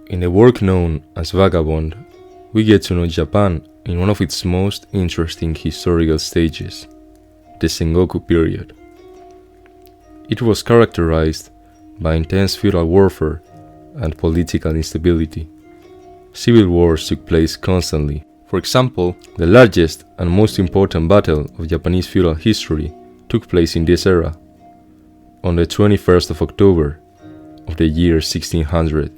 In the work known as Vagabond, we get to know Japan in one of its most interesting historical stages, the Sengoku period. It was characterized by intense feudal warfare and political instability. Civil wars took place constantly. For example, the largest and most important battle of Japanese feudal history took place in this era, on the 21st of October of the year 1600.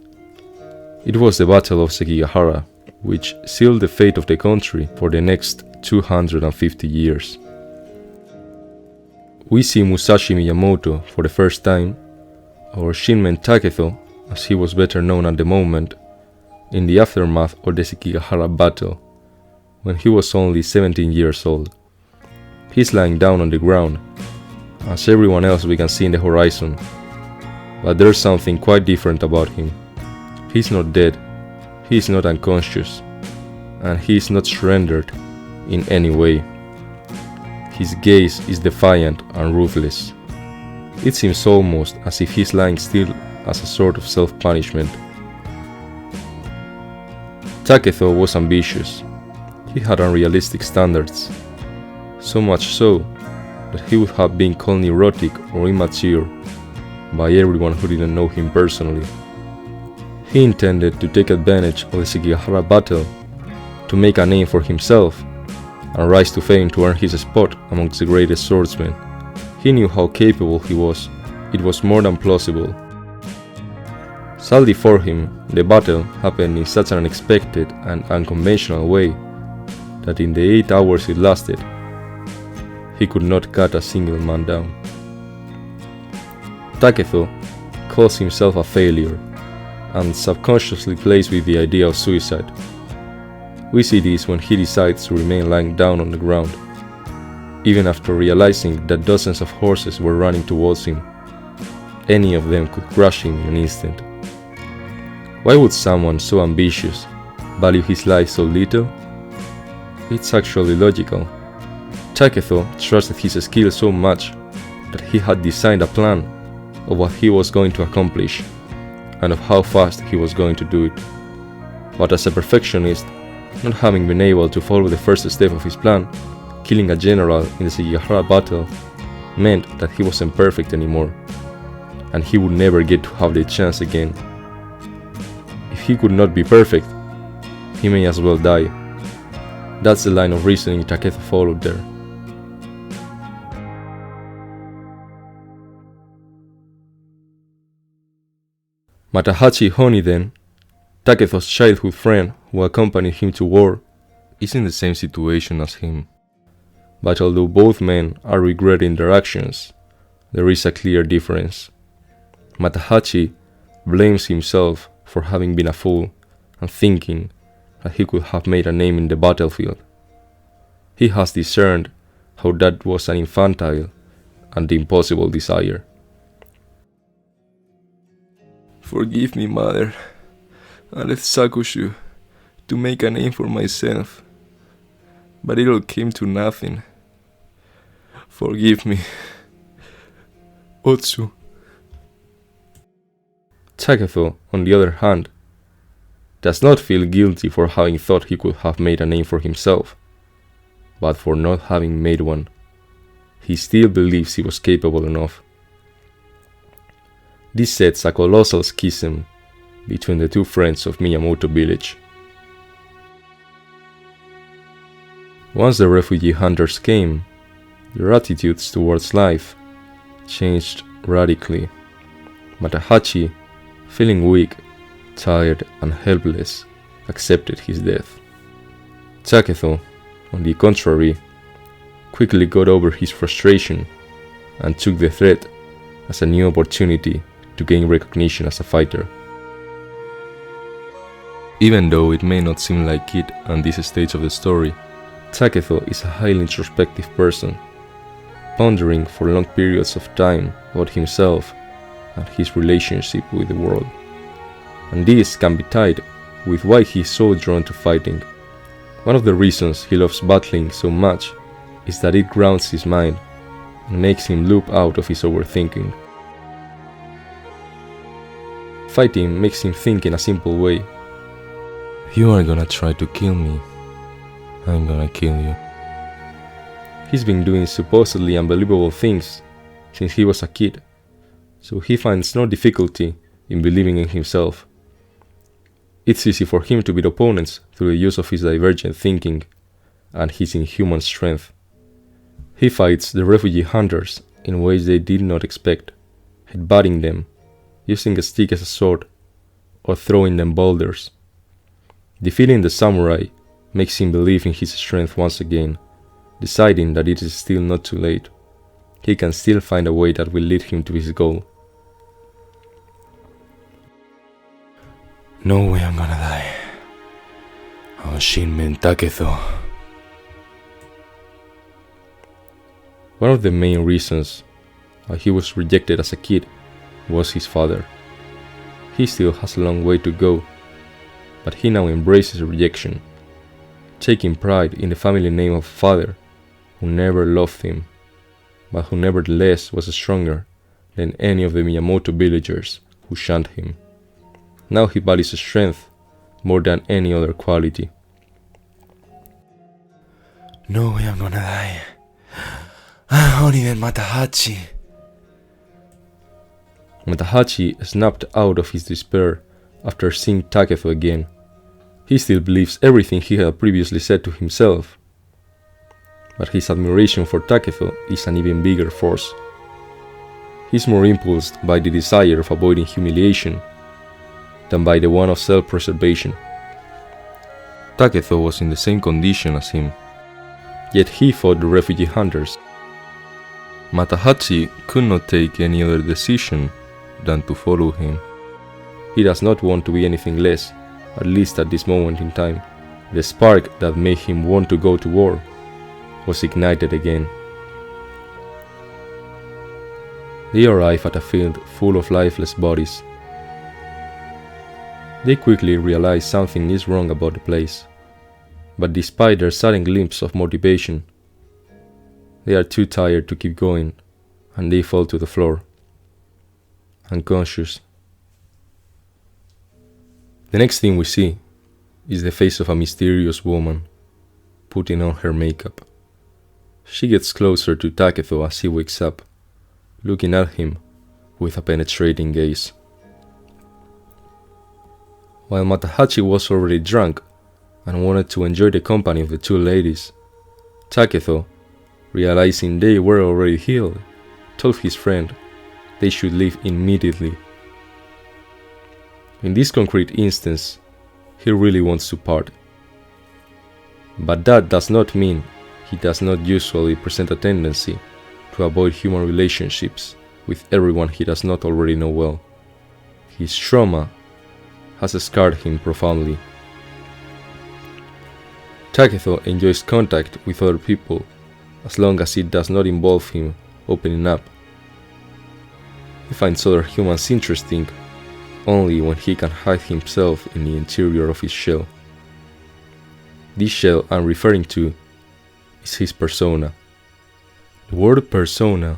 It was the Battle of Sekigahara, which sealed the fate of the country for the next 250 years. We see Musashimiyamoto for the first time, or Shinmen Taketo, as he was better known at the moment, in the aftermath of the Sekigahara battle, when he was only 17 years old. He's lying down on the ground, as everyone else we can see in the horizon, but there's something quite different about him. He's not dead, he's not unconscious, and he's not surrendered in any way. His gaze is defiant and ruthless. It seems almost as if he's lying still as a sort of self-punishment. Taketo was ambitious. He had unrealistic standards, so much so that he would have been called neurotic or immature by everyone who didn't know him personally. He intended to take advantage of the Sekigahara battle to make a name for himself and rise to fame to earn his spot amongst the greatest swordsmen. He knew how capable he was. It was more than plausible. Sadly for him, the battle happened in such an unexpected and unconventional way that in the 8 hours it lasted, he could not cut a single man down. Taketo calls himself a failure and subconsciously plays with the idea of suicide. We see this when he decides to remain lying down on the ground, even after realizing that dozens of horses were running towards him. Any of them could crush him in an instant. Why would someone so ambitious value his life so little? It's actually logical. Taketo trusted his skill so much that he had designed a plan of what he was going to accomplish and of how fast he was going to do it. But as a perfectionist, not having been able to follow the first step of his plan, killing a general in the Sekigahara battle, meant that he wasn't perfect anymore, and he would never get to have the chance again. If he could not be perfect, he may as well die. That's the line of reasoning Taketo followed there. Matahachi Honi then, Taketo's childhood friend who accompanied him to war, is in the same situation as him. But although both men are regretting their actions, there is a clear difference. Matahachi blames himself for having been a fool and thinking that he could have made a name in the battlefield. He has discerned how that was an infantile and impossible desire. Forgive me, mother. I left Sakushu to make a name for myself, but it all came to nothing. Forgive me. Otsu. Taketo, on the other hand, does not feel guilty for having thought he could have made a name for himself, but for not having made one. He still believes he was capable enough. This sets a colossal schism between the two friends of Miyamoto village. Once the refugee hunters came, their attitudes towards life changed radically. Matahachi, feeling weak, tired and helpless, accepted his death. Taketo, on the contrary, quickly got over his frustration and took the threat as a new opportunity to gain recognition as a fighter. Even though it may not seem like it at this stage of the story, Taketo is a highly introspective person, pondering for long periods of time about himself and his relationship with the world. And this can be tied with why he is so drawn to fighting. One of the reasons he loves battling so much is that it grounds his mind and makes him loop out of his overthinking. Fighting makes him think in a simple way. You are gonna try to kill me. I'm gonna kill you. He's been doing supposedly unbelievable things since he was a kid, so he finds no difficulty in believing in himself. It's easy for him to beat opponents through the use of his divergent thinking and his inhuman strength. He fights the refugee hunters in ways they did not expect, headbutting them, using a stick as a sword, or throwing them boulders. Defeating the samurai makes him believe in his strength once again, deciding that it is still not too late. He can still find a way that will lead him to his goal. No way I'm gonna die. I'm Shinmen Takehiko. One of the main reasons why he was rejected as a kid was his father. He still has a long way to go, but he now embraces rejection, taking pride in the family name of a father who never loved him, but who nevertheless was stronger than any of the Miyamoto villagers who shunned him. Now he values strength more than any other quality. No way I'm gonna die. I'm only in Matahachi. Matahachi snapped out of his despair after seeing Takehiko again. He still believes everything he had previously said to himself, but his admiration for Takehiko is an even bigger force. He's more impulsed by the desire of avoiding humiliation than by the one of self-preservation. Takehiko was in the same condition as him, yet he fought the refugee hunters. Matahachi could not take any other decision than to follow him. He does not want to be anything less, at least at this moment in time. The spark that made him want to go to war was ignited again. They arrive at a field full of lifeless bodies. They quickly realize something is wrong about the place, but despite their sudden glimpse of motivation, they are too tired to keep going, and they fall to the floor, unconscious. The next thing we see is the face of a mysterious woman, putting on her makeup. She gets closer to Takehiko as he wakes up, looking at him with a penetrating gaze. While Matahachi was already drunk and wanted to enjoy the company of the two ladies, Takehiko, realizing they were already healed, told his friend they should leave immediately. In this concrete instance, he really wants to part. But that does not mean he does not usually present a tendency to avoid human relationships with everyone he does not already know well. His trauma has scarred him profoundly. Takehiko enjoys contact with other people as long as it does not involve him opening up. He finds other humans interesting only when he can hide himself in the interior of his shell. This shell I'm referring to is his persona. The word persona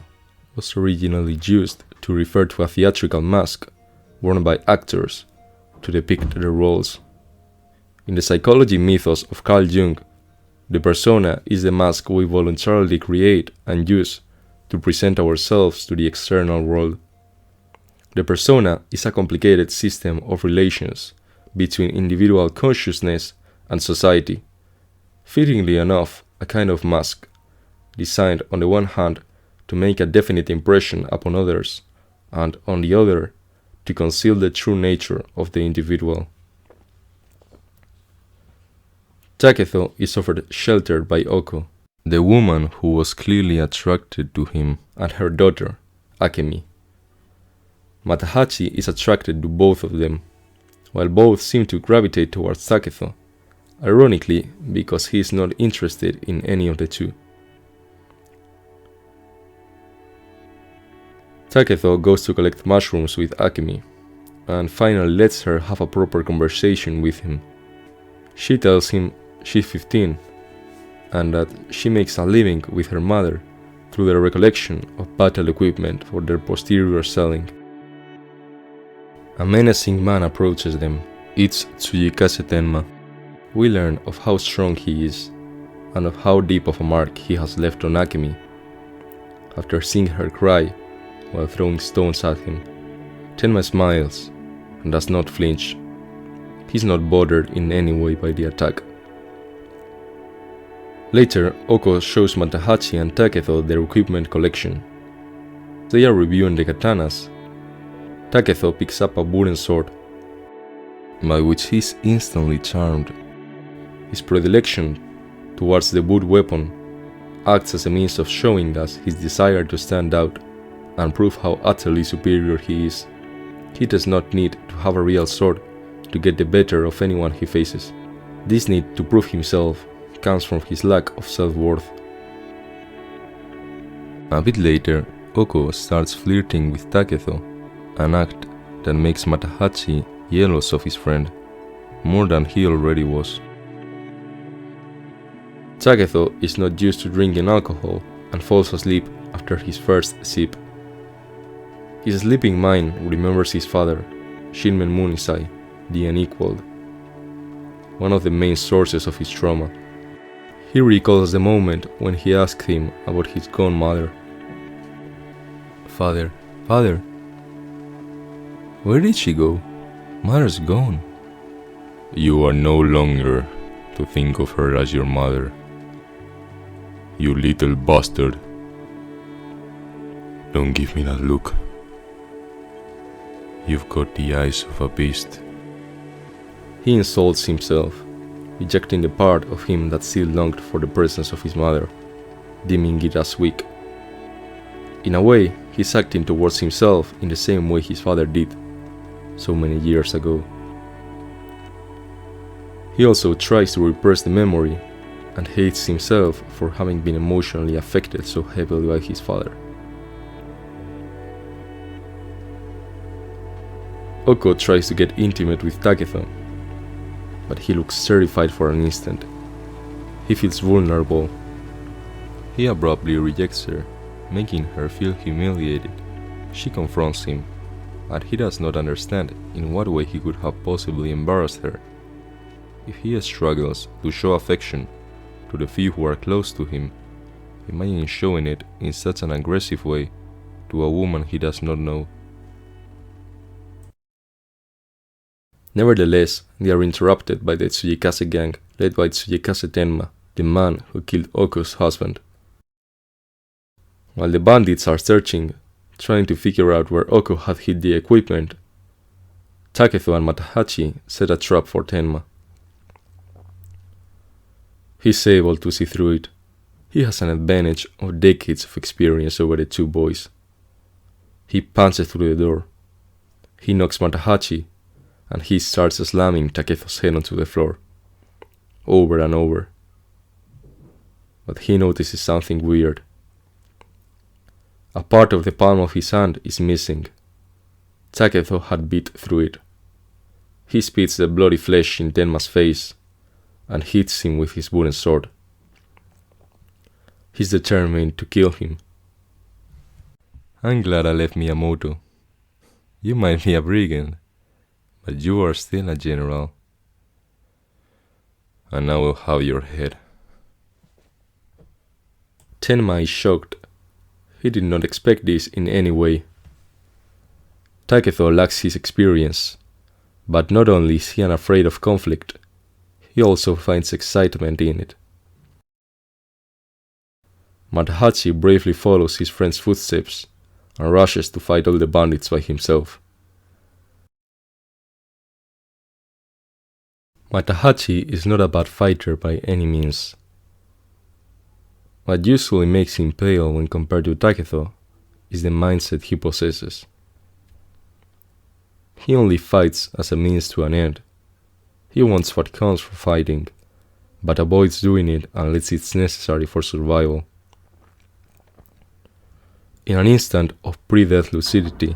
was originally used to refer to a theatrical mask worn by actors to depict their roles. In the psychology mythos of Carl Jung, the persona is the mask we voluntarily create and use to present ourselves to the external world. The persona is a complicated system of relations between individual consciousness and society. Fittingly enough, a kind of mask, designed on the one hand to make a definite impression upon others, and on the other to conceal the true nature of the individual. Takehiko is offered shelter by Oko, the woman who was clearly attracted to him, and her daughter, Akemi. Matahachi is attracted to both of them, while both seem to gravitate towards Takehiko, ironically because he is not interested in any of the two. Takehiko goes to collect mushrooms with Akemi, and finally lets her have a proper conversation with him. She tells him she's 15, and that she makes a living with her mother through the recollection of battle equipment for their posterior selling. A menacing man approaches them. It's Tsuyikase Tenma. We learn of how strong he is, and of how deep of a mark he has left on Akemi. After seeing her cry while throwing stones at him, Tenma smiles and does not flinch. He's not bothered in any way by the attack. Later, Oko shows Matahachi and Taketho their equipment collection. They are reviewing the katanas. Taketho picks up a wooden sword, by which he is instantly charmed. His predilection towards the wood weapon acts as a means of showing us his desire to stand out and prove how utterly superior he is. He does not need to have a real sword to get the better of anyone he faces. This need to prove himself comes from his lack of self-worth. A bit later, Oko starts flirting with Taketho, an act that makes Matahachi jealous of his friend, more than he already was. Taketho is not used to drinking alcohol and falls asleep after his first sip. His sleeping mind remembers his father, Shinmen Munisai, the Unequaled, one of the main sources of his trauma. He recalls the moment when he asked him about his gone mother. Father, where did she go? Mother's gone. You are no longer to think of her as your mother. You little bastard. Don't give me that look. You've got the eyes of a beast. He insults himself, rejecting the part of him that still longed for the presence of his mother, deeming it as weak. In a way, he's acting towards himself in the same way his father did, so many years ago. He also tries to repress the memory and hates himself for having been emotionally affected so heavily by his father. Oko tries to get intimate with Taketho, but he looks terrified for an instant. He feels vulnerable. He abruptly rejects her, making her feel humiliated. She confronts him, but he does not understand in what way he could have possibly embarrassed her. If he struggles to show affection to the few who are close to him, imagine showing it in such an aggressive way to a woman he does not know. Nevertheless, they are interrupted by the Tsuyikase gang, led by Tsuyikase Tenma, the man who killed Oko's husband. While the bandits are searching, trying to figure out where Oko had hid the equipment, Taketho and Matahachi set a trap for Tenma. He's able to see through it. He has an advantage of decades of experience over the two boys. He punches through the door. He knocks Matahachi, and he starts slamming Taketho's head onto the floor, over and over. But he notices something weird. A part of the palm of his hand is missing. Taketho had bit through it. He spits the bloody flesh in Tenma's face and hits him with his wooden sword. He's determined to kill him. I'm glad I left Miyamoto. You might be a brigand, but you are still a general. And I will have your head. Tenma is shocked. He did not expect this in any way. Taketho lacks his experience, but not only is he unafraid of conflict, he also finds excitement in it. Matahachi bravely follows his friend's footsteps and rushes to fight all the bandits by himself. Matahachi is not a bad fighter by any means. What usually makes him pale when compared to Taketho is the mindset he possesses. He only fights as a means to an end. He wants what comes from fighting, but avoids doing it unless it's necessary for survival. In an instant of pre-death lucidity,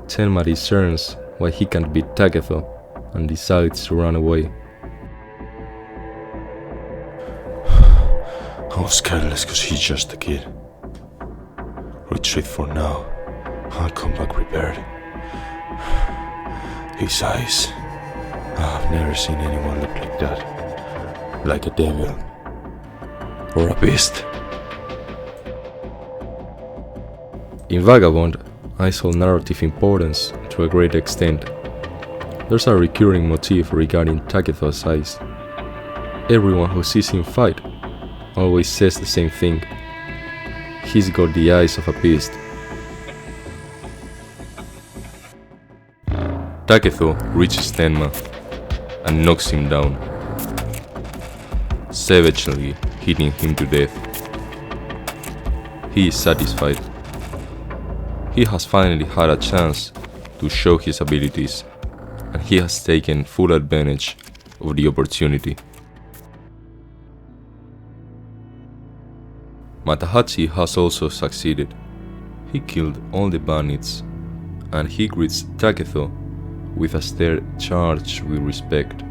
Tenma discerns why he can't beat Taketho and decides to run away. I was careless because he's just a kid. Retreat for now. I'll come back prepared. His eyes. I've never seen anyone look like that. Like a devil. Or a beast. In Vagabond, I saw narrative importance to a great extent. There's a recurring motif regarding Taketho's eyes. Everyone who sees him fight always says the same thing. He's got the eyes of a beast. Taketho reaches Tenma and knocks him down, savagely hitting him to death. He is satisfied. He has finally had a chance to show his abilities, and he has taken full advantage of the opportunity. Matahachi has also succeeded. He killed all the bandits, and he greets Taketho with a stare charged with respect.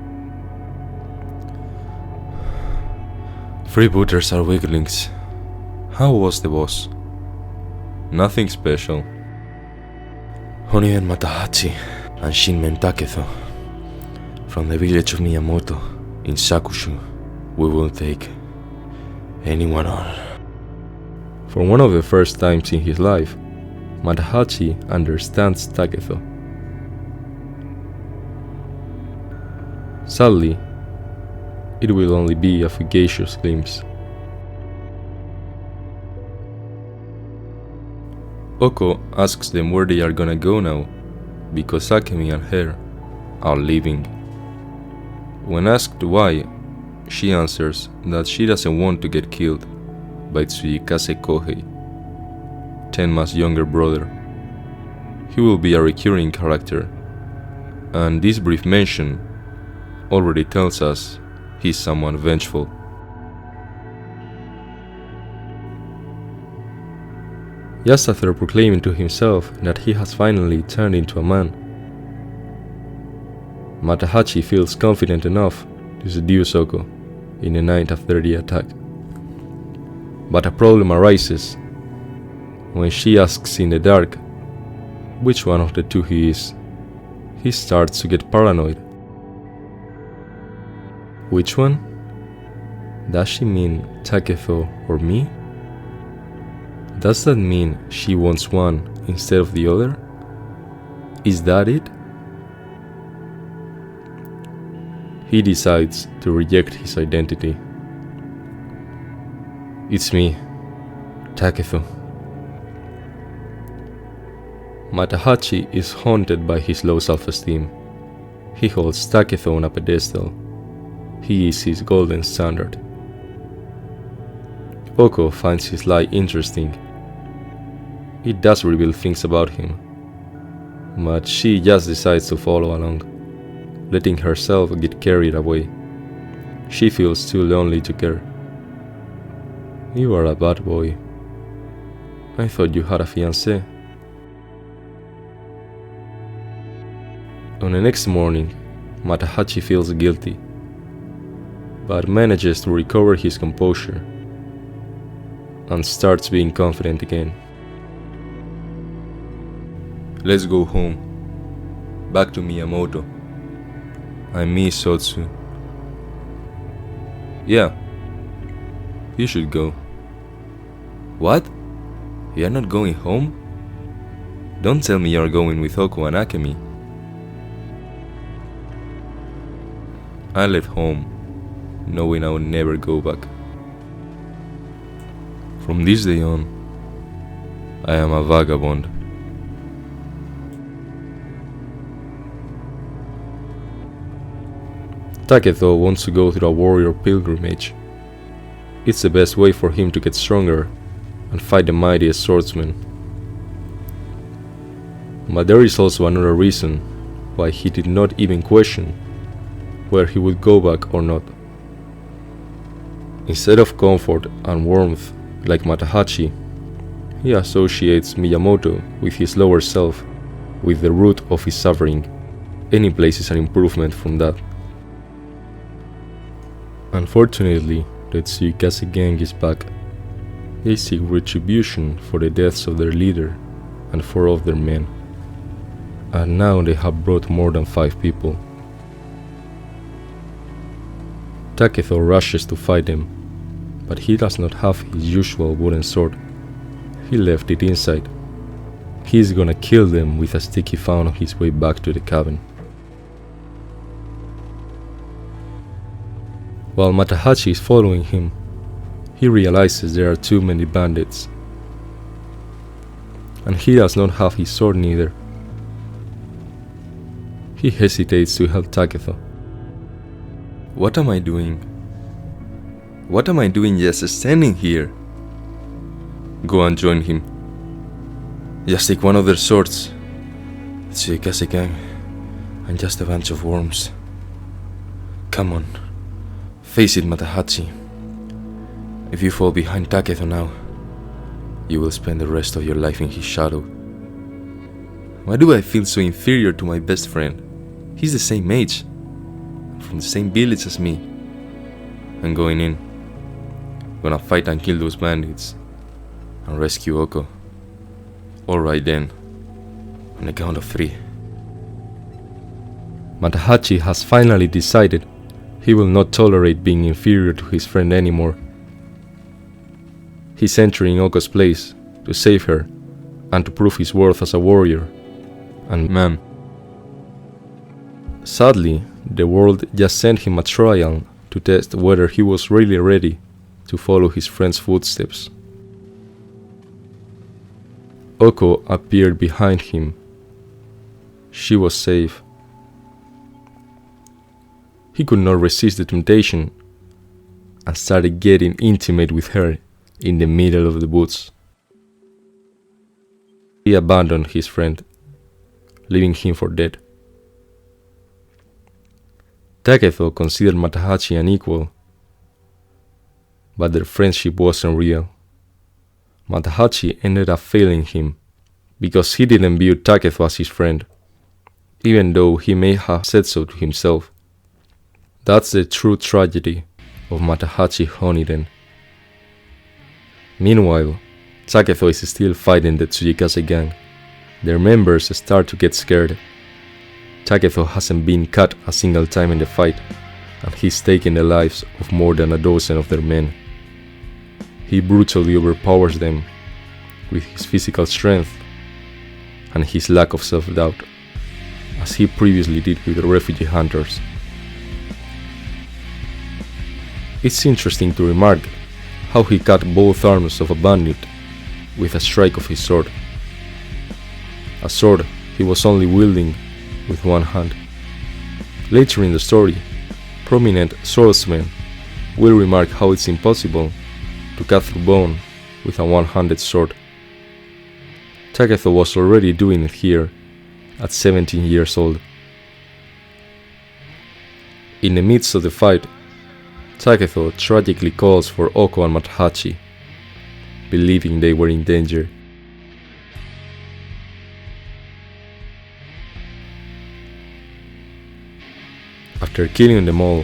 Freebooters are weaklings. How was the boss? Nothing special. Onion Matahachi and Shinmen Taketho from the village of Miyamoto in Sakushu. We will take anyone on. For one of the first times in his life, Matahachi understands Taketho. Sadly, it will only be a fugacious glimpse. Oko asks them where they are gonna go now, because Akemi and her are leaving. When asked why, she answers that she doesn't want to get killed by Tsuyikase Kohei, Tenma's younger brother. He will be a recurring character, and this brief mention already tells us he's someone vengeful. Just after proclaiming to himself that he has finally turned into a man, Matahachi feels confident enough to seduce Oko in the night after the attack. But a problem arises when she asks in the dark which one of the two he is. He starts to get paranoid. Which one? Does she mean Taketho or me? Does that mean she wants one instead of the other? Is that it? He decides to reject his identity. It's me, Taketho. Matahachi is haunted by his low self-esteem. He holds Taketho on a pedestal. He is his golden standard. Oko finds his lie interesting. It does reveal things about him, but she just decides to follow along, letting herself get carried away. She feels too lonely to care. You are a bad boy. I thought you had a fiancé. On the next morning, Matahachi feels guilty, but manages to recover his composure and starts being confident again. Let's go home. Back to Miyamoto. I miss Sotsu. Yeah. You should go. What? You're not going home? Don't tell me you're going with Oko and Akemi. I left home, knowing I would never go back. From this day on, I am a vagabond. Taketho wants to go through a warrior pilgrimage. It's the best way for him to get stronger and fight the mightiest swordsman. But there is also another reason why he did not even question whether he would go back or not. Instead of comfort and warmth like Matahachi, he associates Miyamoto with his lower self, with the root of his suffering. Any place is an improvement from that. Unfortunately, the Tsuyikase gang is back. They seek retribution for the deaths of their leader and 4 of their men. and now they have brought more than 5 people. Takehiko rushes to fight them, but he does not have his usual wooden sword. He left it inside. He is gonna kill them with a stick he found on his way back to the cabin. While Matahachi is following him, he realizes there are too many bandits. And he does not have his sword neither. He hesitates to help Takehiko. What am I doing? What am I doing just standing here? Go and join him. Just take one of their swords. The Tsuyikase gang, and just a bunch of worms. Come on. Face it, Matahachi. If you fall behind Takehiko now, you will spend the rest of your life in his shadow. Why do I feel so inferior to my best friend? He's the same age, from the same village as me. I'm going in. Gonna fight and kill those bandits, and rescue Oko. Alright then, on the count of 3. Matahachi has finally decided he will not tolerate being inferior to his friend anymore. He's entering Oko's place to save her and to prove his worth as a warrior and man. Sadly, the world just sent him a trial to test whether he was really ready to follow his friend's footsteps. Oko appeared behind him. She was safe. He could not resist the temptation and started getting intimate with her in the middle of the woods. He abandoned his friend, leaving him for dead. Takehiko considered Matahachi an equal, but their friendship wasn't real. Matahachi ended up failing him because he didn't view Takehiko as his friend, even though he may have said so to himself. That's the true tragedy of Matahachi Honiden. Meanwhile, Takehiko is still fighting the Tsuyikase gang. Their members start to get scared. Takehiko hasn't been cut a single time in the fight, and he's taken the lives of more than a dozen of their men. He brutally overpowers them with his physical strength and his lack of self-doubt, as he previously did with the refugee hunters. It's interesting to remark how he cut both arms of a bandit with a strike of his sword. A sword he was only wielding with one hand. Later in the story, prominent swordsmen will remark how it's impossible to cut through bone with a one-handed sword. Takehiko was already doing it here at 17 years old. In the midst of the fight, Takehiko tragically calls for Oko and Matahachi, believing they were in danger. After killing them all,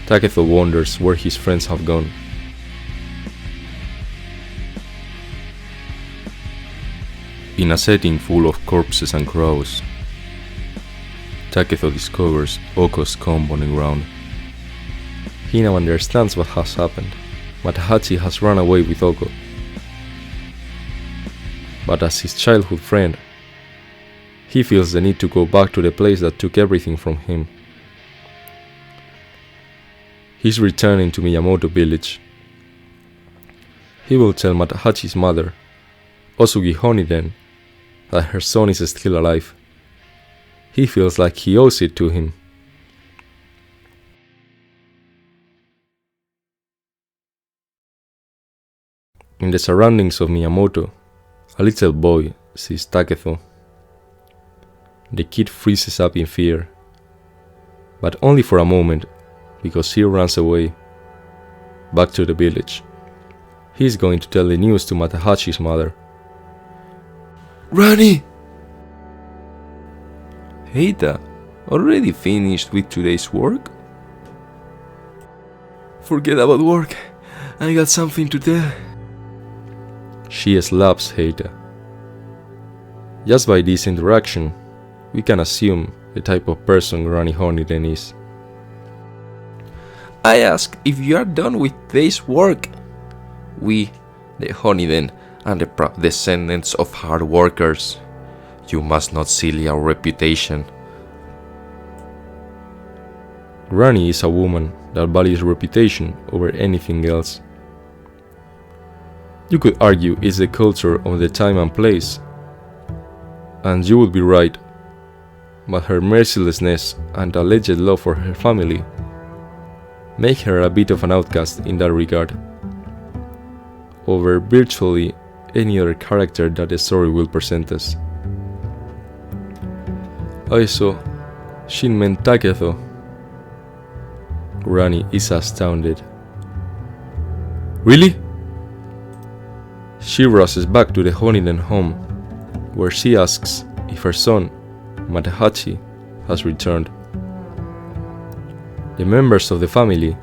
Takehiko wonders where his friends have gone. In a setting full of corpses and crows, Takehiko discovers Oko's comb on the ground. He now understands what has happened. Matahachi has run away with Oko. But as his childhood friend, he feels the need to go back to the place that took everything from him. He's returning to Miyamoto village. He will tell Matahachi's mother, Osugi Honiden, that her son is still alive. He feels like he owes it to him. In the surroundings of Miyamoto, a little boy sees Takehiko. The kid freezes up in fear, but only for a moment, because he runs away, back to the village. He is going to tell the news to Matahachi's mother. Rani! Heita, already finished with today's work? Forget about work, I got something to tell. She slaps Heita. Just by this interaction, we can assume the type of person Granny Honeyden is. I ask if you are done with this work. We, the Honeyden, and the proud descendants of hard workers, you must not seal our reputation. Granny is a woman that values reputation over anything else. You could argue it's the culture of the time and place, and you would be right, but her mercilessness and alleged love for her family make her a bit of an outcast in that regard, over virtually any other character that the story will present us. Also, Shinmen Takezo. Granny is astounded. Really? She rushes back to the Honeyden home, where she asks if her son, Matahachi, has returned. The members of the family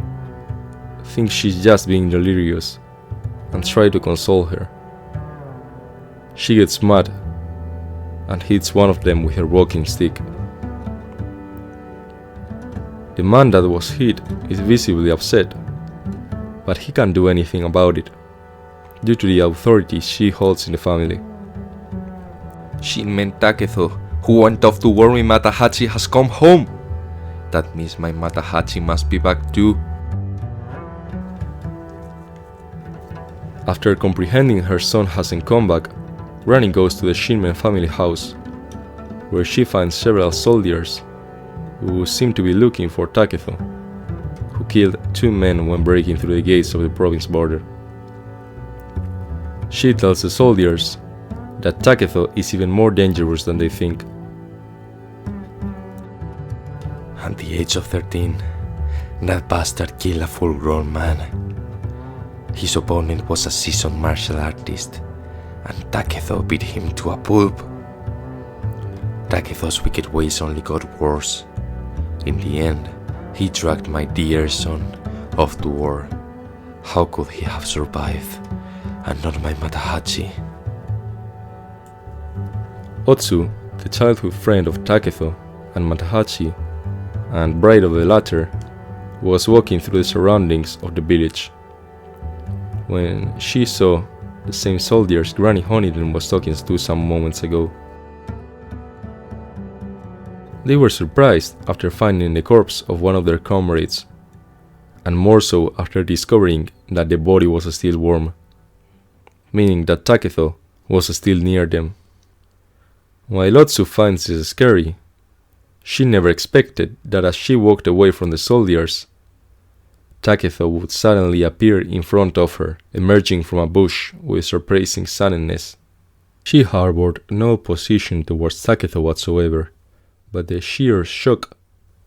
think she's just being delirious and try to console her. She gets mad and hits one of them with her walking stick. The man that was hit is visibly upset, but he can't do anything about it due to the authority she holds in the family. Shinmen Takezo, who went off to warn me Matahachi, has come home. That means my Matahachi must be back too. After comprehending her son hasn't come back, Granny goes to the Shinmen family house, where she finds several soldiers who seem to be looking for Takezo, who killed 2 men when breaking through the gates of the province border. She tells the soldiers that Takezo is even more dangerous than they think. At the age of 13, that bastard killed a full-grown man. His opponent was a seasoned martial artist, and Takezo beat him to a pulp. Takezo's wicked ways only got worse. In the end, he dragged my dear son off to war. How could he have survived, and not my Matahachi? Otsu, the childhood friend of Takezo and Matahachi, and bride of the latter, was walking through the surroundings of the village when she saw the same soldiers Granny Honeyden was talking to some moments ago. They were surprised after finding the corpse of one of their comrades, and more so after discovering that the body was still warm, meaning that Takezo was still near them. While Otsu finds this scary, she never expected that as she walked away from the soldiers, Takezo would suddenly appear in front of her, emerging from a bush with surprising suddenness. She harbored no opposition towards Takezo whatsoever, but the sheer shock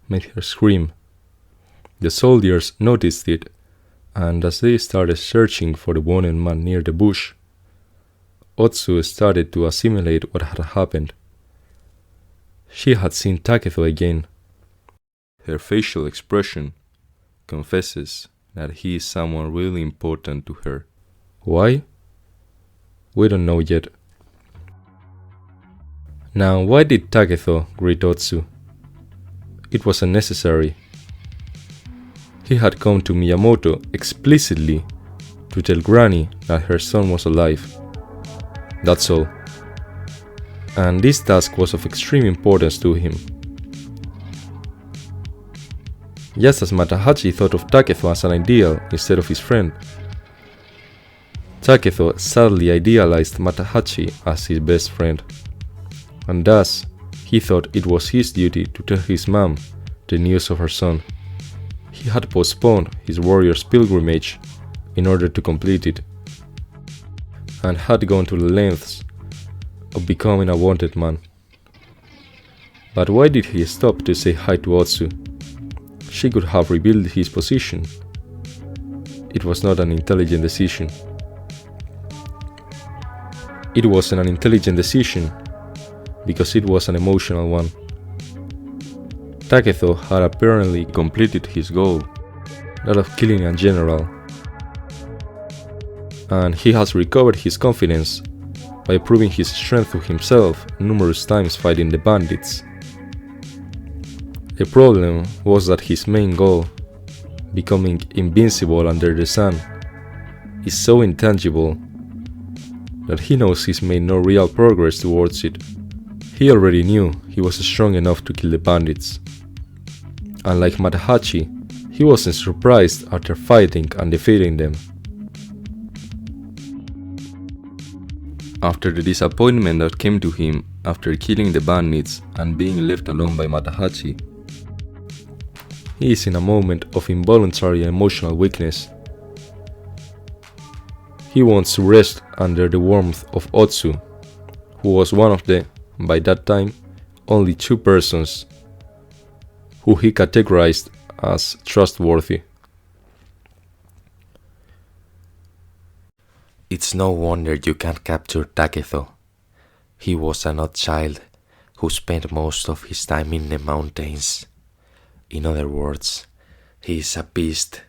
made her scream. The soldiers noticed it, and as they started searching for the wounded man near the bush, Otsu started to assimilate what had happened. She had seen Takezo again. Her facial expression confesses that he is someone really important to her. Why? We don't know yet. Now, why did Takezo greet Otsu? It was unnecessary. He had come to Miyamoto explicitly to tell Granny that her son was alive. That's all. And this task was of extreme importance to him. Just as Matahachi thought of Takezo as an ideal instead of his friend, Takezo sadly idealized Matahachi as his best friend, and thus he thought it was his duty to tell his mom the news of her son. He had postponed his warrior's pilgrimage in order to complete it, and had gone to the lengths of becoming a wanted man. But why did he stop to say hi to Otsu? She could have revealed his position. It was not an intelligent decision. It wasn't an intelligent decision because it was an emotional one. Takezo had apparently completed his goal, that of killing a general, and he has recovered his confidence by proving his strength to himself numerous times fighting the bandits The problem was that his main goal, becoming invincible under the sun, is so intangible that he knows he's made no real progress towards it. He already knew he was strong enough to kill the bandits. Unlike Matahachi, he wasn't surprised after fighting and defeating them. After the disappointment that came to him after killing the bandits and being left alone by Matahachi, he is in a moment of involuntary emotional weakness. He wants to rest under the warmth of Otsu, who was one of the, by that time, only 2 persons who he categorized as trustworthy. It's no wonder you can't capture Takehiko. He was an odd child who spent most of his time in the mountains. In other words, he is a beast.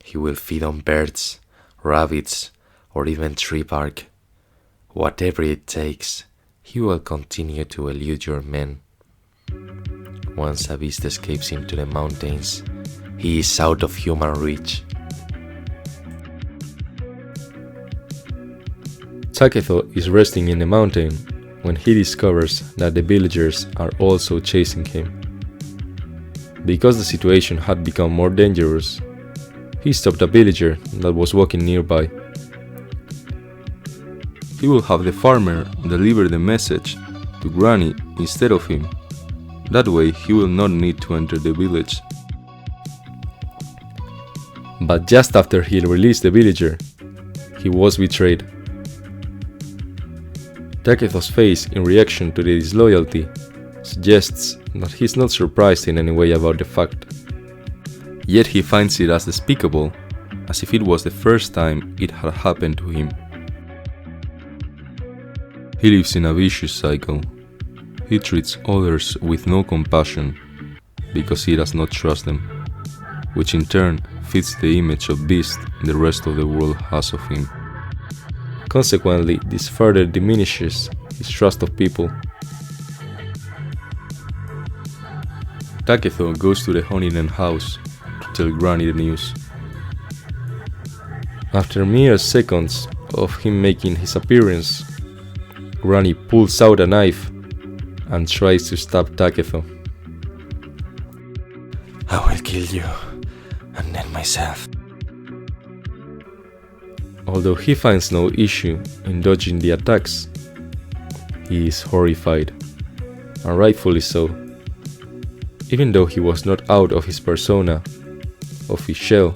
He will feed on birds, rabbits, or even tree bark. Whatever it takes, he will continue to elude your men. Once a beast escapes into the mountains, he is out of human reach. Takehiko is resting in the mountain when he discovers that the villagers are also chasing him. Because the situation had become more dangerous, he stopped a villager that was walking nearby. He will have the farmer deliver the message to Granny instead of him. That way he will not need to enter the village. But just after he released the villager, he was betrayed. Takehiko's face in reaction to the disloyalty suggests that he's not surprised in any way about the fact. Yet he finds it as despicable, as if it was the first time it had happened to him. He lives in a vicious cycle. He treats others with no compassion because he does not trust them, which in turn fits the image of beast the rest of the world has of him. Consequently, this further diminishes his trust of people. Takehiko goes to the Honinen house to tell Granny the news. After mere seconds of him making his appearance, Granny pulls out a knife and tries to stab Takehiko. I will kill you, and then myself. Although he finds no issue in dodging the attacks, he is horrified, and rightfully so. Even though he was not out of his persona, of his shell,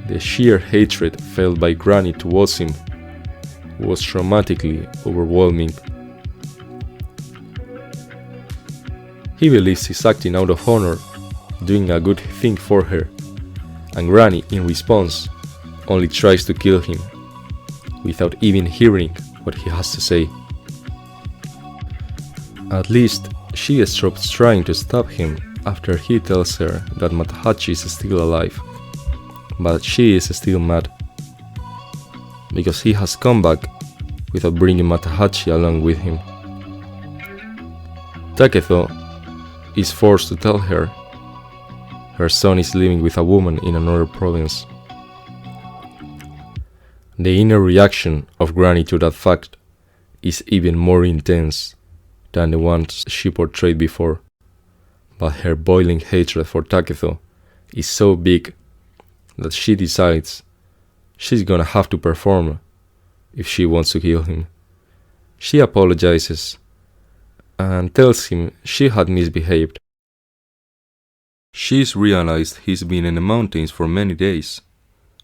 the sheer hatred felt by Granny towards him was traumatically overwhelming. He believes he's acting out of honor, doing a good thing for her, and Granny, in response, only tries to kill him, without even hearing what he has to say. At least, she stops trying to stop him after he tells her that Matahachi is still alive, but she is still mad, because he has come back without bringing Matahachi along with him. Takehiko is forced to tell her her son is living with a woman in another province. The inner reaction of Granny to that fact is even more intense than the ones she portrayed before, but her boiling hatred for Takehiko is so big that she decides she's gonna have to perform if she wants to kill him. She apologizes and tells him she had misbehaved. She's realized he's been in the mountains for many days,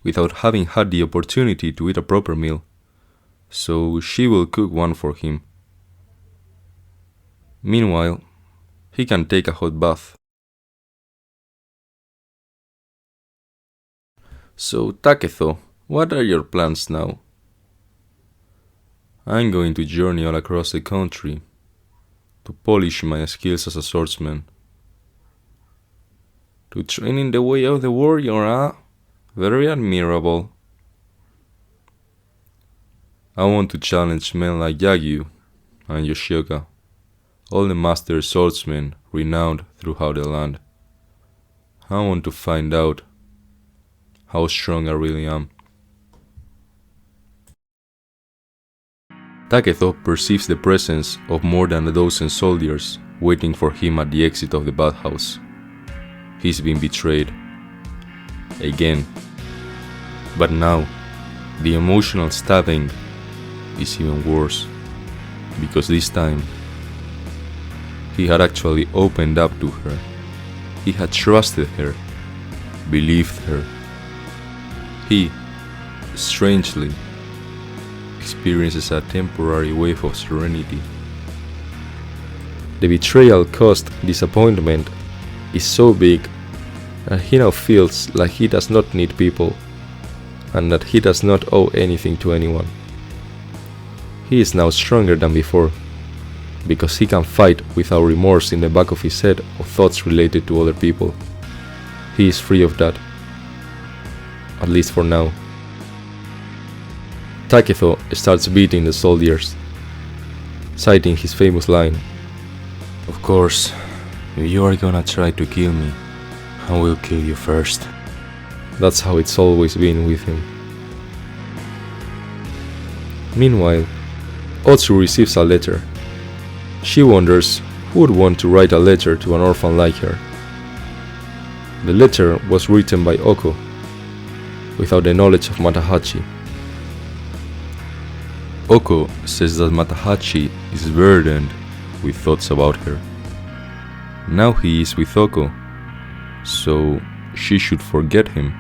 without having had the opportunity to eat a proper meal, so she will cook one for him. Meanwhile, he can take a hot bath. So, Takehiko, what are your plans now? I'm going to journey all across the country to polish my skills as a swordsman. To train in the way of the warrior, Very admirable. I want to challenge men like Yagyu and Yoshioka, all the master swordsmen renowned throughout the land. I want to find out how strong I really am. Takehiko perceives the presence of more than a dozen soldiers waiting for him at the exit of the bathhouse. He's been betrayed. Again. But now, the emotional stabbing is even worse, because this time, he had actually opened up to her. He had trusted her, believed her. He, strangely, experiences a temporary wave of serenity. The betrayal caused disappointment is so big that he now feels like he does not need people and that he does not owe anything to anyone. He is now stronger than before because he can fight without remorse in the back of his head of thoughts related to other people. He is free of that, at least for now. Takehiko starts beating the soldiers, citing his famous line, Of course, if you are gonna try to kill me, I will kill you first. That's how it's always been with him. Meanwhile, Otsu receives a letter. She wonders who would want to write a letter to an orphan like her. The letter was written by Oko, without the knowledge of Matahachi. Oko says that Matahachi is burdened with thoughts about her. Now he is with Oko, so she should forget him.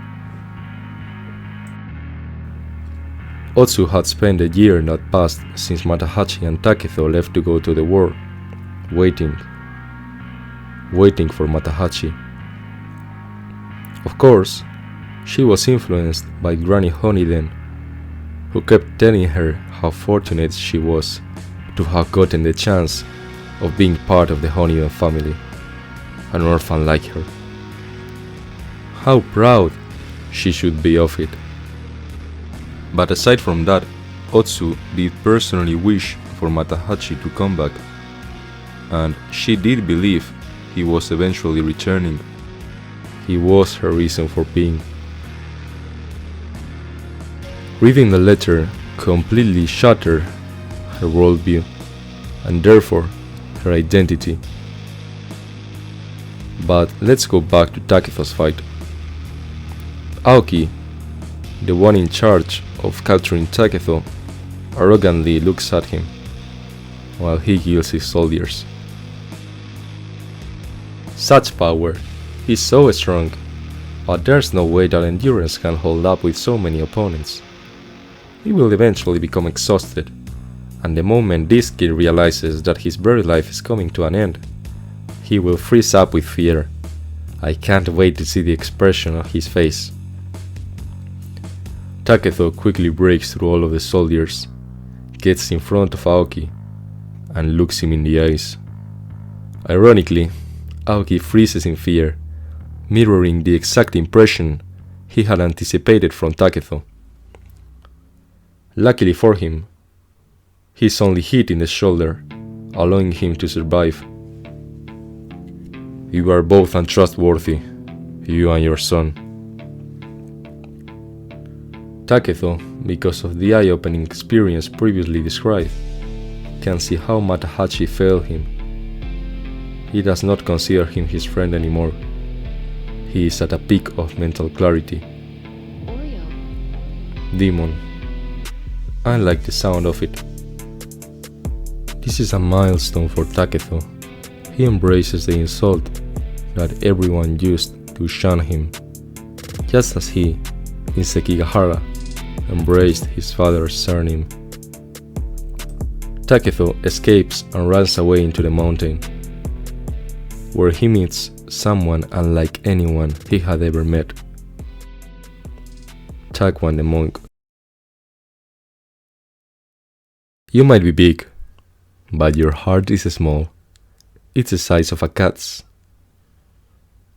Otsu had spent a year that passed since Matahachi and Takehiko left to go to the war, waiting for Matahachi. Of course, she was influenced by Granny Honeyden, who kept telling her how fortunate she was to have gotten the chance of being part of the Honeyden family, an orphan like her. How proud she should be of it. But aside from that, Otsu did personally wish for Matahachi to come back, and she did believe he was eventually returning. He was her reason for being. Reading the letter completely shattered her worldview, and therefore her identity. But let's go back to Takehiko's fight. Aoki, the one in charge of capturing Takehiko, arrogantly looks at him, while he kills his soldiers. Such power! He's so strong, but there's no way that endurance can hold up with so many opponents. He will eventually become exhausted, and the moment this kid realizes that his very life is coming to an end, he will freeze up with fear. I can't wait to see the expression on his face. Takehiko quickly breaks through all of the soldiers, gets in front of Aoki, and looks him in the eyes. Ironically, Aoki freezes in fear, mirroring the exact impression he had anticipated from Takehiko. Luckily for him, he's only hit in the shoulder, allowing him to survive. You are both untrustworthy, you and your son. Takehiko, because of the eye-opening experience previously described, can see how Matahachi failed him. He does not consider him his friend anymore. He is at a peak of mental clarity. Demon. I like the sound of it. This is a milestone for Takehiko. He embraces the insult that everyone used to shun him, just as he, in Sekigahara, embraced his father's surname. Takehiko escapes and runs away into the mountain, where he meets someone unlike anyone he had ever met. Takwan the monk. You might be big, but your heart is small. It's the size of a cat's.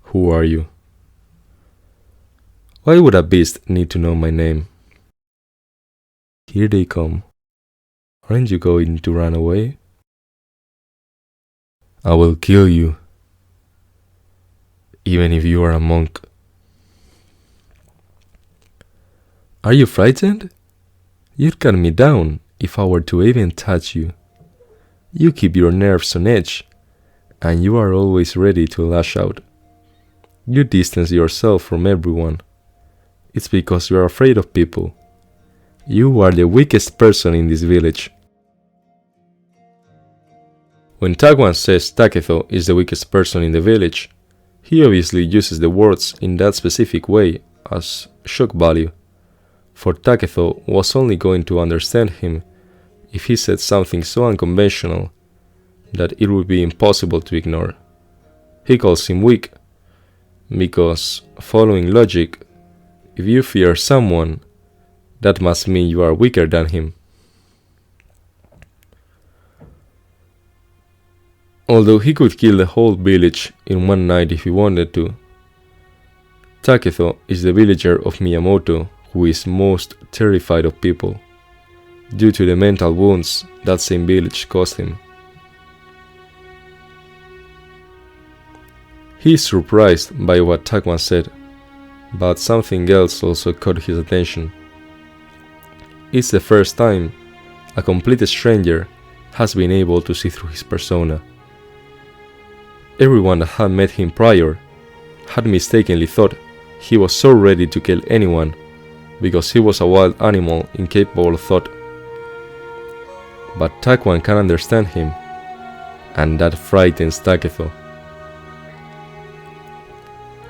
Who are you? Why would a beast need to know my name? Here they come. Aren't you going to run away? I will kill you, even if you are a monk. Are you frightened? You'd cut me down if I were to even touch you. You keep your nerves on edge, and you are always ready to lash out. You distance yourself from everyone. It's because you are afraid of people. You are the weakest person in this village. When Takwan says Taketho is the weakest person in the village, he obviously uses the words in that specific way as shock value, for Taketho was only going to understand him if he said something so unconventional that it would be impossible to ignore. He calls him weak, because, following logic, if you fear someone, that must mean you are weaker than him. Although he could kill the whole village in one night if he wanted to, Taketho is the villager of Miyamoto who is most terrified of people, due to the mental wounds that same village caused him. He is surprised by what Takwan said, but something else also caught his attention. It's the first time a complete stranger has been able to see through his persona. Everyone that had met him prior had mistakenly thought he was so ready to kill anyone because he was a wild animal incapable of thought. But Takwan can understand him, and that frightens Taketho.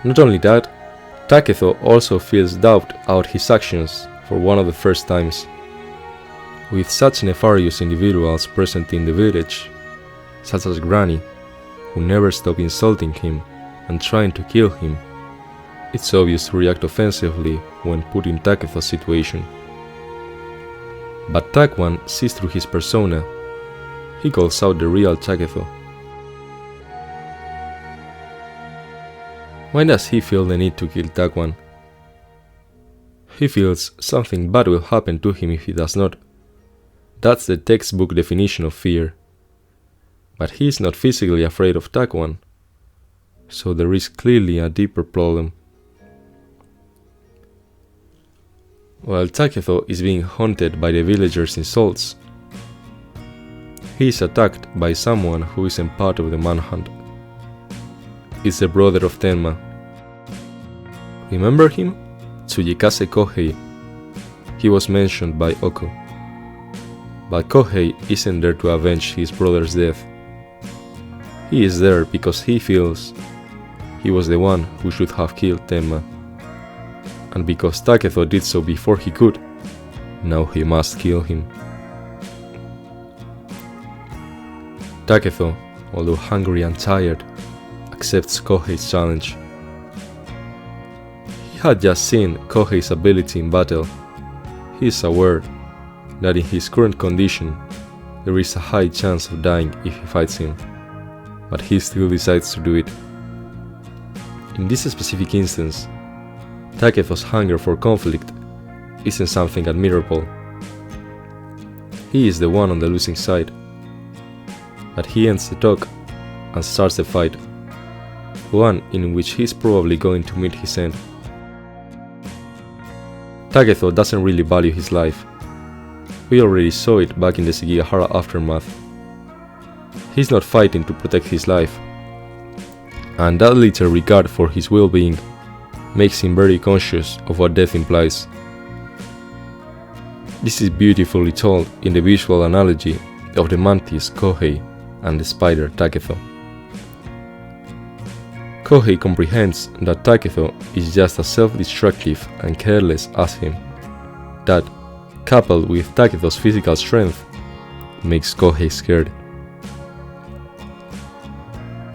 Not only that, Taketho also feels doubt about his actions for one of the first times. With such nefarious individuals present in the village, such as Granny, who never stopped insulting him and trying to kill him, it's obvious to react offensively when put in Taketho's situation. But Takwan sees through his persona. He calls out the real Taketho. Why does he feel the need to kill Takwan? He feels something bad will happen to him if he does not. That's the textbook definition of fear. But he is not physically afraid of Takwan, so there is clearly a deeper problem. While Taketho is being haunted by the villagers' insults, he is attacked by someone who isn't part of the manhunt. It's the brother of Tenma. Remember him? Tsuyikase Kohei. He was mentioned by Oko. But Kohei isn't there to avenge his brother's death. He is there because he feels he was the one who should have killed Tenma. And because Taketho did so before he could, now he must kill him. Taketho, although hungry and tired, accepts Kohei's challenge. He had just seen Kohei's ability in battle. He is aware that in his current condition, there is a high chance of dying if he fights him, but he still decides to do it. In this specific instance, Taketho's hunger for conflict isn't something admirable. He is the one on the losing side, but he ends the talk and starts the fight, one in which he is probably going to meet his end. Taketho doesn't really value his life. We already saw it back in the Sekigahara aftermath. He's not fighting to protect his life, and that little regard for his well-being makes him very conscious of what death implies. This is beautifully told in the visual analogy of the mantis Kohei and the spider Taketho. Kohei comprehends that Taketho is just as self-destructive and careless as him. That, coupled with Taketho's physical strength, makes Kohei scared.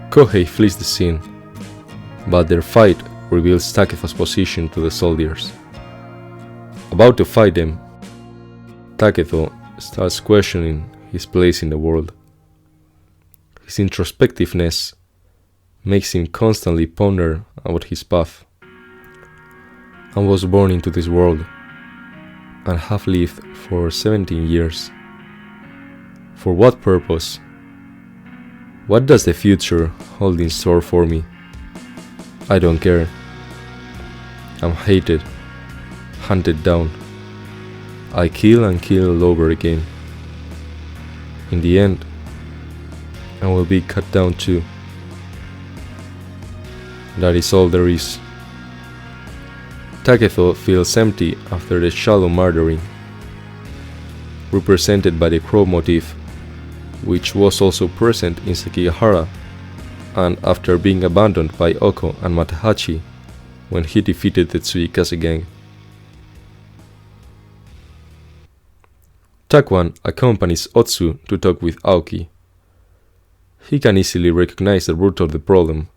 Kohei flees the scene, but their fight reveals Taketho's position to the soldiers. About to fight them, Taketho starts questioning his place in the world. His introspectiveness makes him constantly ponder about his path. I was born into this world and have lived for 17 years. For what purpose? What does the future hold in store for me? I don't care. I'm hated, hunted down. I kill and kill all over again. In the end, I will be cut down too. That is all there is. Takehiko feels empty after the shallow murdering, represented by the crow motif, which was also present in Sekigahara, and after being abandoned by Oko and Matahachi when he defeated the Tsuyikase gang. Takwan accompanies Otsu to talk with Aoki. He can easily recognize the root of the problem,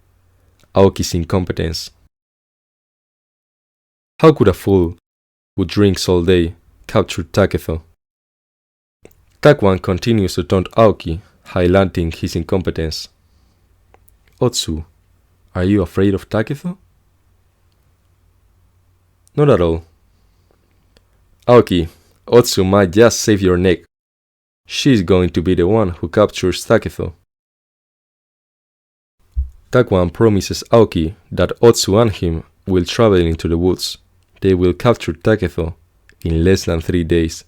Aoki's incompetence. How could a fool who drinks all day capture Takehiko? Takwan continues to taunt Aoki, highlighting his incompetence. Otsu, are you afraid of Takehiko? Not at all. Aoki, Otsu might just save your neck. She's going to be the one who captures Takehiko. Takwan promises Aoki that Otsu and him will travel into the woods. They will capture Takehiko in less than 3 days.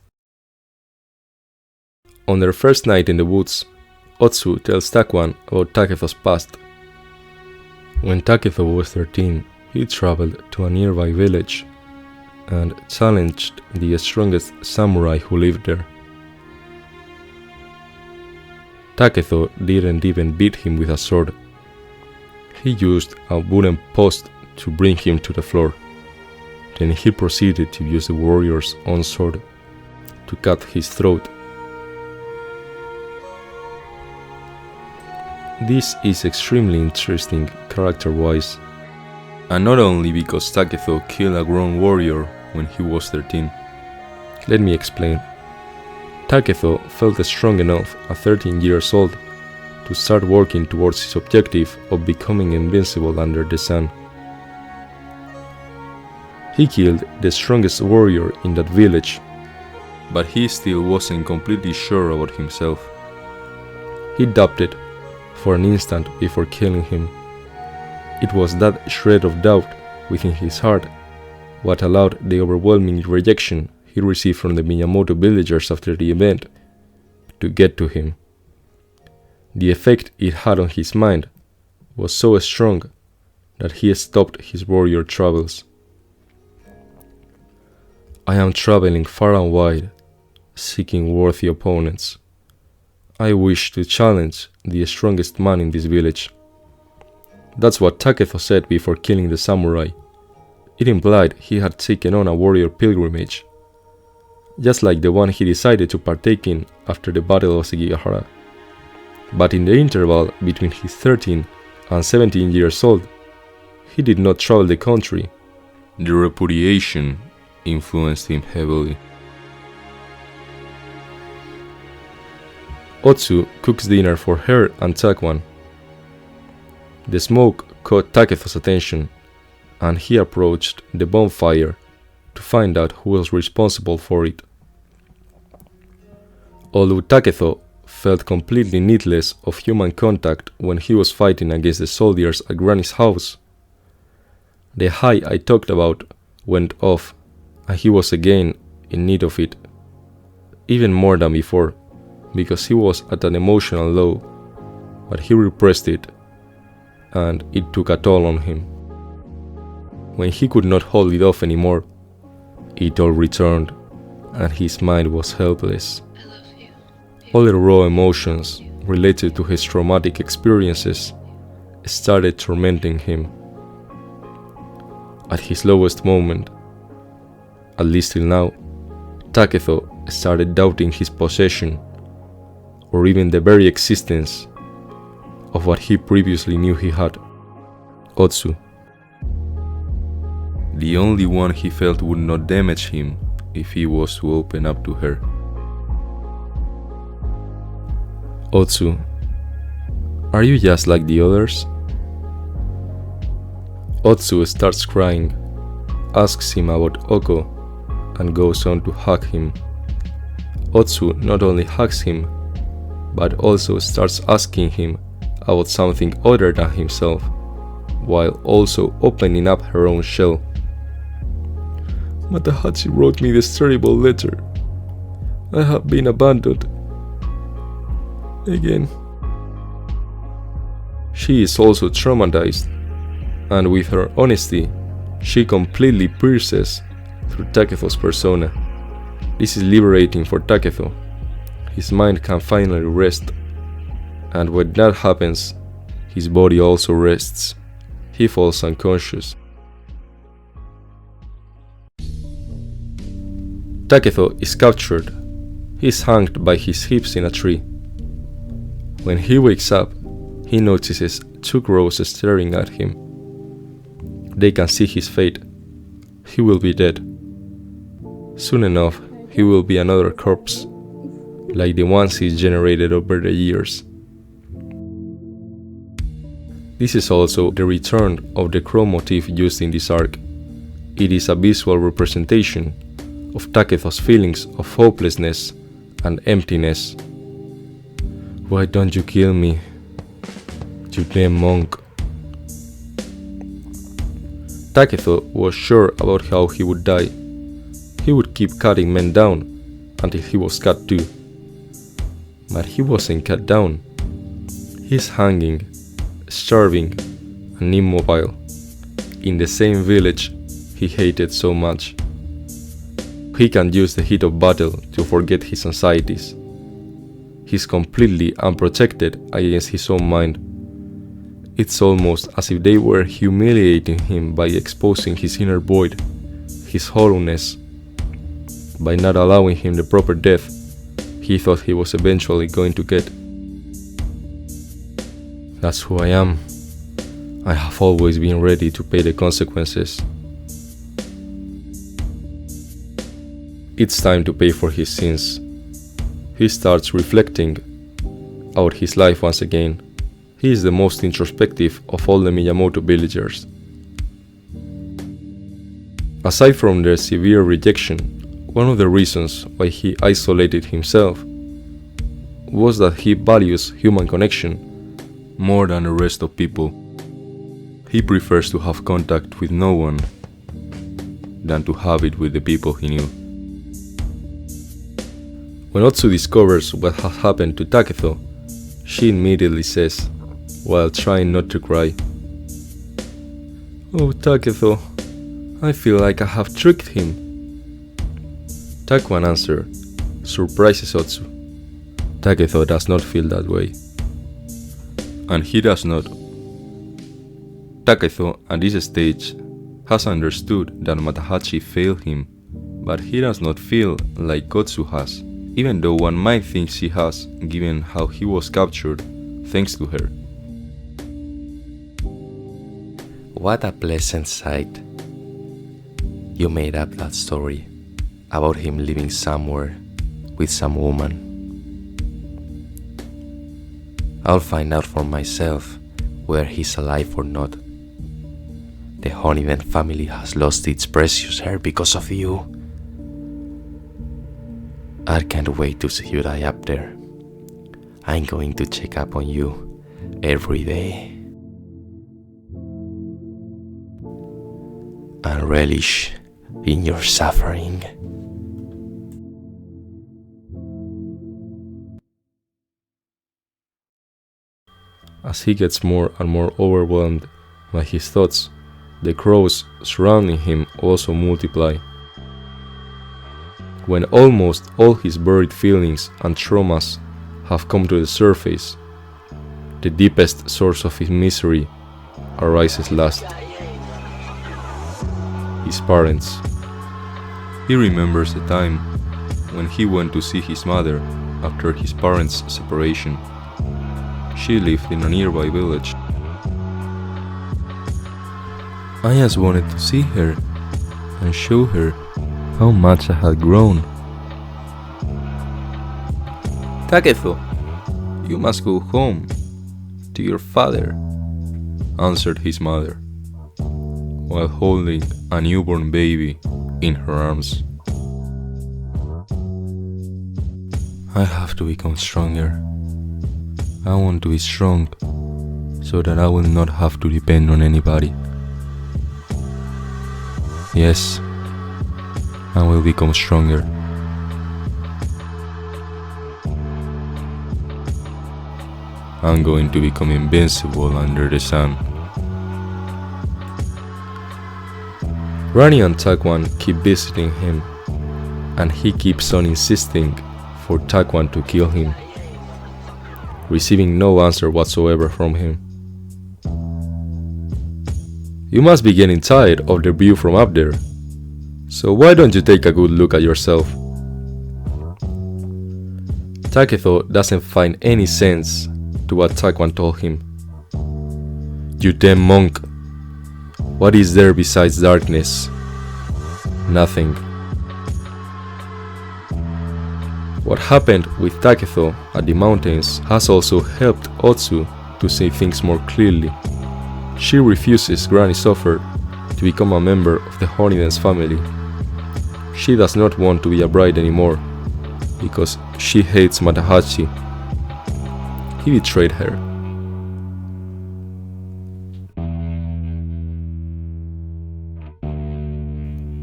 On their first night in the woods, Otsu tells Takwan about Takehiko's past. When Takehiko was 13, he traveled to a nearby village and challenged the strongest samurai who lived there. Takehiko didn't even beat him with a sword. He used a wooden post to bring him to the floor. Then he proceeded to use the warrior's own sword to cut his throat. This is extremely interesting character-wise, and not only because Takehiko killed a grown warrior when he was 13. Let me explain. Takehiko felt strong enough at 13 years old to start working towards his objective of becoming invincible under the sun. He killed the strongest warrior in that village, but he still wasn't completely sure about himself. He doubted for an instant before killing him. It was that shred of doubt within his heart what allowed the overwhelming rejection he received from the Miyamoto villagers after the event to get to him. The effect it had on his mind was so strong that he stopped his warrior travels. I am traveling far and wide, seeking worthy opponents. I wish to challenge the strongest man in this village. That's what Takehiko said before killing the samurai. It implied he had taken on a warrior pilgrimage, just like the one he decided to partake in after the Battle of Sekigahara. But in the interval between his 13 and 17 years old, he did not travel the country. The repudiation influenced him heavily. Otsu cooks dinner for her and Takwan. The smoke caught Takehiko's attention, and he approached the bonfire to find out who was responsible for it. Although Takehiko felt completely needless of human contact when he was fighting against the soldiers at Granny's house, the high I talked about went off, and he was again in need of it, even more than before, because he was at an emotional low, but he repressed it, and it took a toll on him. When he could not hold it off anymore, it all returned, and his mind was helpless. All the raw emotions related to his traumatic experiences started tormenting him. At his lowest moment, at least till now, Takehiko started doubting his possession, or even the very existence of what he previously knew he had, Otsu. The only one he felt would not damage him if he was to open up to her. Otsu, are you just like the others? Otsu starts crying, asks him about Oko, and goes on to hug him. Otsu not only hugs him, but also starts asking him about something other than himself, while also opening up her own shell. Matahachi wrote me this terrible letter. I have been abandoned. Again. She is also traumatized, and with her honesty, she completely pierces through Takezo's persona. This is liberating for Takezo. His mind can finally rest, and when that happens, his body also rests. He falls unconscious. Takezo is captured. He is hanged by his hips in a tree. When he wakes up, he notices two crows staring at him. They can see his fate. He will be dead. Soon enough, he will be another corpse, like the ones he's generated over the years. This is also the return of the crow motif used in this arc. It is a visual representation of Takezo's feelings of hopelessness and emptiness. Why don't you kill me, you damn monk? Takezo was sure about how he would die. He would keep cutting men down until he was cut too. But he wasn't cut down. He's hanging, starving, and immobile, in the same village he hated so much. He can use the heat of battle to forget his anxieties. He's completely unprotected against his own mind. It's almost as if they were humiliating him by exposing his inner void, his hollowness. By not allowing him the proper death he thought he was eventually going to get. That's who I am. I have always been ready to pay the consequences. It's time to pay for his sins. He starts reflecting out his life once again. He is the most introspective of all the Miyamoto villagers. Aside from their severe rejection, one of the reasons why he isolated himself was that he values human connection more than the rest of people. He prefers to have contact with no one than to have it with the people he knew. When Otsu discovers what has happened to Takezo, she immediately says, while trying not to cry, "Oh Takezo, I feel like I have tricked him." Takuan answer surprises Otsu. Takezo does not feel that way. And he does not. Takezo at this stage has understood that Matahachi failed him, but he does not feel like Otsu has, even though one might think she has, given how he was captured thanks to her. What a pleasant sight. You made up that story about him living somewhere with some woman. I'll find out for myself whether he's alive or not. The Honeyman family has lost its precious hair because of you. I can't wait to see you die up there. I'm going to check up on you every day and relish in your suffering. As he gets more and more overwhelmed by his thoughts, the crows surrounding him also multiply. When almost all his buried feelings and traumas have come to the surface, the deepest source of his misery arises last. His parents. He remembers the time when he went to see his mother after his parents' separation. She lived in a nearby village. I just wanted to see her and show her how much I had grown. Takezo, you must go home to your father, answered his mother, while holding a newborn baby in her arms. I have to become stronger. I want to be strong so that I will not have to depend on anybody. Yes, I will become stronger. I'm going to become invincible under the sun. Rani and Takwan keep visiting him, and he keeps on insisting for Takwan to kill him, receiving no answer whatsoever from him. You must be getting tired of the view from up there, so why don't you take a good look at yourself? Takehiko doesn't find any sense to what Takwan told him. You damn monk, what is there besides darkness? Nothing. What happened with Takehiko at the mountains has also helped Otsu to see things more clearly. She refuses Granny's offer to become a member of the Honey-Dance family. She does not want to be a bride anymore because she hates Matahachi. He betrayed her.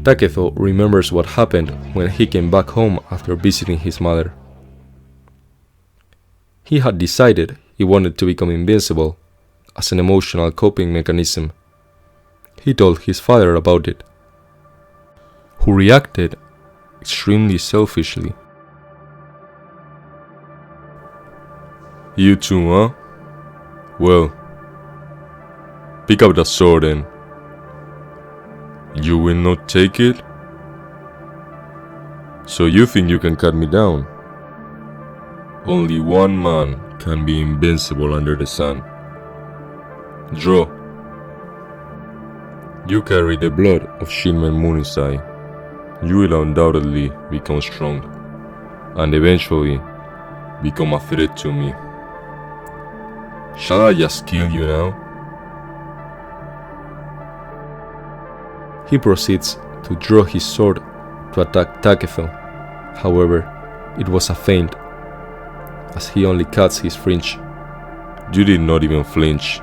Takehiko remembers what happened when he came back home after visiting his mother. He had decided he wanted to become invincible as an emotional coping mechanism. He told his father about it, who reacted extremely selfishly. You too, huh? Well, pick up the sword and... You will not take it? So you think you can cut me down? Only one man can be invincible under the sun. Draw. You carry the blood of Shinmen Munisai. You will undoubtedly become strong, and eventually become a threat to me. Shall I just kill you now? He proceeds to draw his sword to attack Takehiko. However, it was a feint, as he only cuts his fringe. You did not even flinch.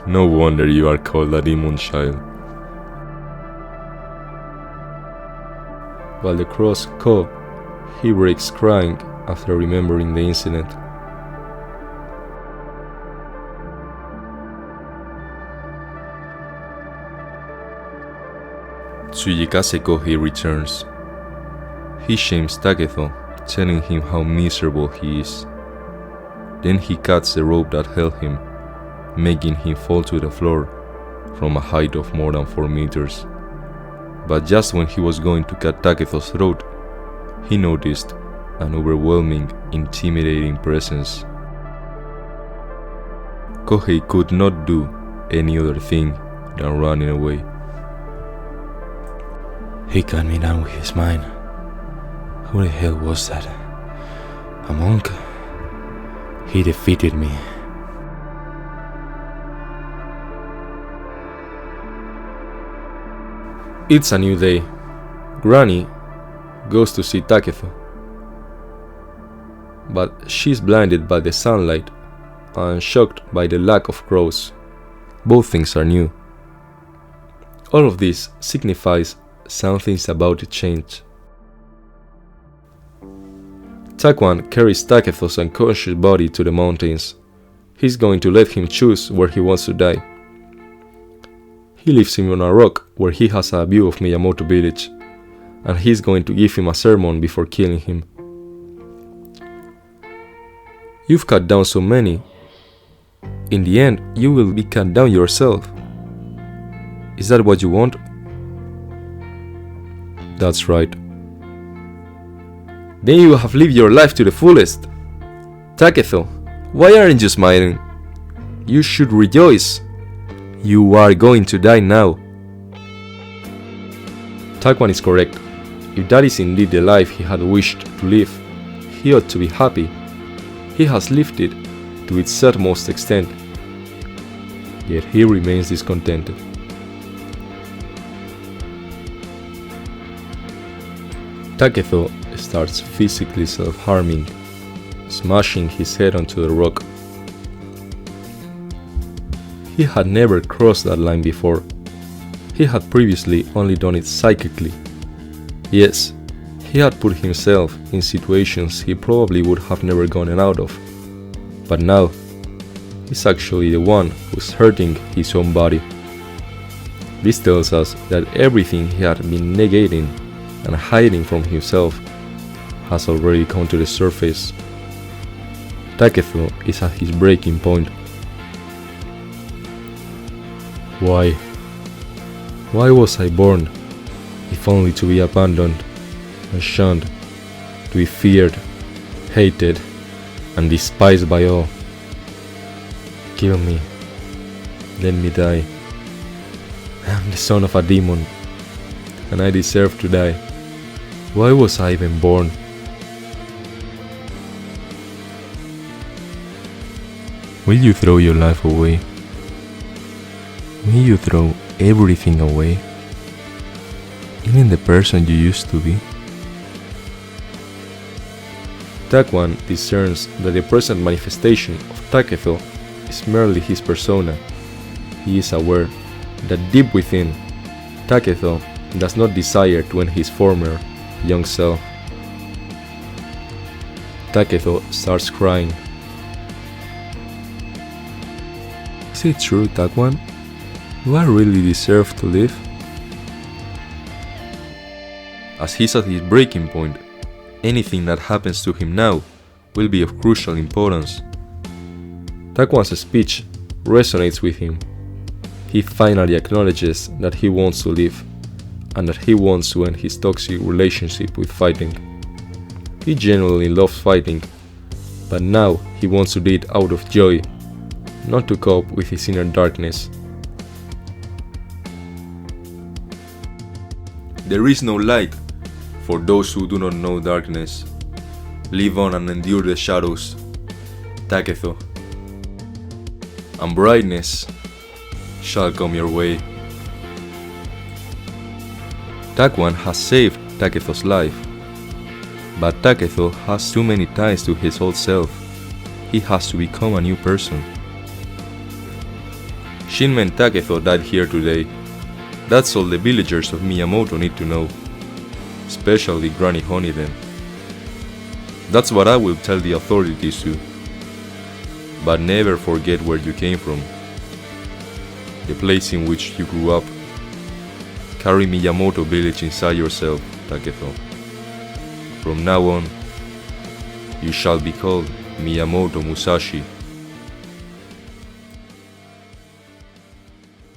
No wonder you are called a demon child. While the cross Ko, he breaks crying after remembering the incident. Tsuyikase Kohi returns. He shames Takehiko, telling him how miserable he is. Then he cuts the rope that held him, making him fall to the floor from a height of more than 4 meters. But just when he was going to cut Takehiko's throat, he noticed an overwhelming, intimidating presence. Kohei could not do any other thing than running away. He cut me down with his mind. Who the hell was that? A monk? He defeated me. It's a new day. Granny goes to see Takehiko, but she's blinded by the sunlight and shocked by the lack of crows. Both things are new. All of this signifies something's about to change. Takwan carries Takehiko's unconscious body to the mountains. He's going to let him choose where he wants to die. He leaves him on a rock where he has a view of Miyamoto village, and he's going to give him a sermon before killing him. You've cut down so many. In the end, you will be cut down yourself. Is that what you want? That's right. Then you have lived your life to the fullest. Takehiko, why aren't you smiling? You should rejoice. You are going to die now. Takwan is correct. If that is indeed the life he had wished to live, he ought to be happy. He has lived it to its utmost extent. Yet he remains discontented. Takehiko starts physically self-harming, smashing his head onto the rock. He had never crossed that line before. He had previously only done it psychically. Yes, he had put himself in situations he probably would have never gotten out of. But now, he's actually the one who's hurting his own body. This tells us that everything he had been negating and hiding from himself has already come to the surface. Takehiko is at his breaking point. Why? Why was I born, if only to be abandoned and shunned, to be feared, hated, and despised by all? Kill me. Let me die. I am the son of a demon, and I deserve to die. Why was I even born? Will you throw your life away? Will you throw everything away? Even the person you used to be? Takwan discerns that the present manifestation of Takehiko is merely his persona. He is aware that deep within, Takehiko does not desire to end his former young self. Takehiko starts crying. Is it true, Takwan? Do I really deserve to live? As he's at his breaking point, anything that happens to him now will be of crucial importance. Takwan's speech resonates with him. He finally acknowledges that he wants to live, and that he wants to end his toxic relationship with fighting. He genuinely loves fighting, but now he wants to do it out of joy, not to cope with his inner darkness. There is no light for those who do not know darkness. Live on and endure the shadows, Takehiko, and brightness shall come your way. Takwan has saved Takehiko's life, but Takehiko has too many ties to his old self. He has to become a new person. Shinmen and Takehiko died here today. That's all the villagers of Miyamoto need to know, especially Granny Honeyden. That's what I will tell the authorities too. But never forget where you came from, the place in which you grew up. Carry Miyamoto village inside yourself, Takehiko. From now on, you shall be called Miyamoto Musashi.